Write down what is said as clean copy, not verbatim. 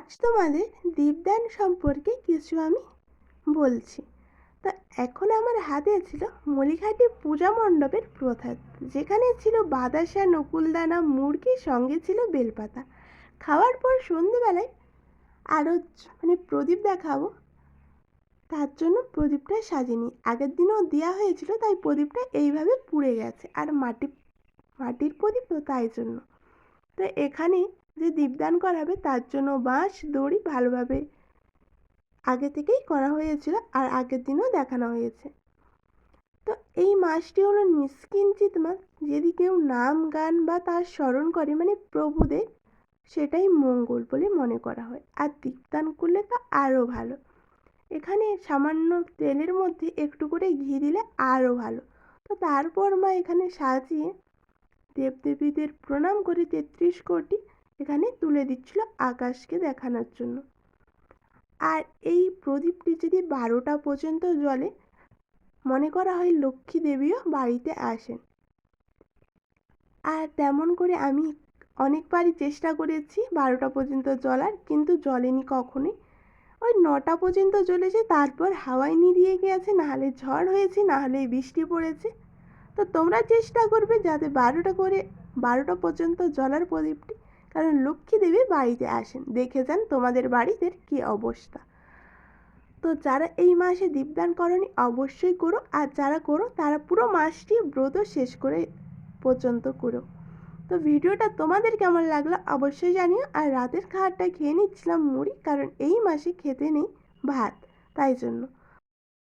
আজ তোমাদের দীপদান সম্পর্কে কিছু আমি বলছি। তো এখন আমার হাতে ছিল মলিঘাটি পূজা মণ্ডপের প্রসাদ, যেখানে ছিল বাতাসা, নকুলদানা, মুরগির সঙ্গে ছিল বেলপাতা। খাওয়ার পর সন্ধেবেলায় আরও প্রদীপ দেখাবো, তার জন্য প্রদীপটা সাজিনি। আগের দিনও দেওয়া হয়েছিল, তাই প্রদীপটা এইভাবে পুড়ে গেছে, আর মাটির প্রদীপ তো তাই জন্য। তো এখানে যে দীপদান করা হবে তার জন্য বাঁশ দড়ি ভালোভাবে আগে থেকেই করা হয়েছিল, আর আগের দিনও দেখানো হয়েছে। তো এই মাসটি হলো নিষ্কিঞ্চিত মাস। যদি কেউ নাম গান বা তার স্মরণ করে প্রভুদের, সেটাই মঙ্গল বলে মনে করা হয়। আর দীপদান করলে তো আরও ভালো। এখানে সামান্য তেলের মধ্যে একটু করে ঘি দিলে আরও ভালো। তো তারপর মা এখানে সাজিয়ে দেবদেবীদের প্রণাম করে ৩৩ কোটি এখানে তুলে দিচ্ছিল আকাশকে দেখানোর জন্য। আর এই প্রদীপটি যদি 12টা পর্যন্ত জ্বলে, মনে করা হয় লক্ষ্মী দেবীও বাড়িতে আসেন। আর তেমন করে আমি অনেকবারই চেষ্টা করেছি 12টা পর্যন্ত জ্বলার, কিন্তু জ্বলেনি কখনোই। ওই 9টা পর্যন্ত জ্বলেছে, তারপর হাওয়ায় নিভিয়ে গিয়েছে, নাহলে ঝড় হয়েছে, নাহলে বৃষ্টি পড়েছে। তো তোমরা চেষ্টা করবে যাতে 12টা পর্যন্ত জ্বলার প্রদীপটি, কারণ লক্ষ্মী দেবী বাড়িতে আসেন। দেখে যান তোমাদের বাড়িতে কী অবস্থা। তো যারা এই মাসে দীপদান করনি অবশ্যই করো, আর যারা করো তারা পুরো মাসটি ব্রত শেষ করে পর্যন্ত করো। তো ভিডিওটা তোমাদের কেমন লাগলো অবশ্যই জানিও। আর রাতের খাবারটা খেয়ে নিচ্ছিলাম মুড়ি, কারণ এই মাসে খেতে নেই ভাত, তাই জন্য।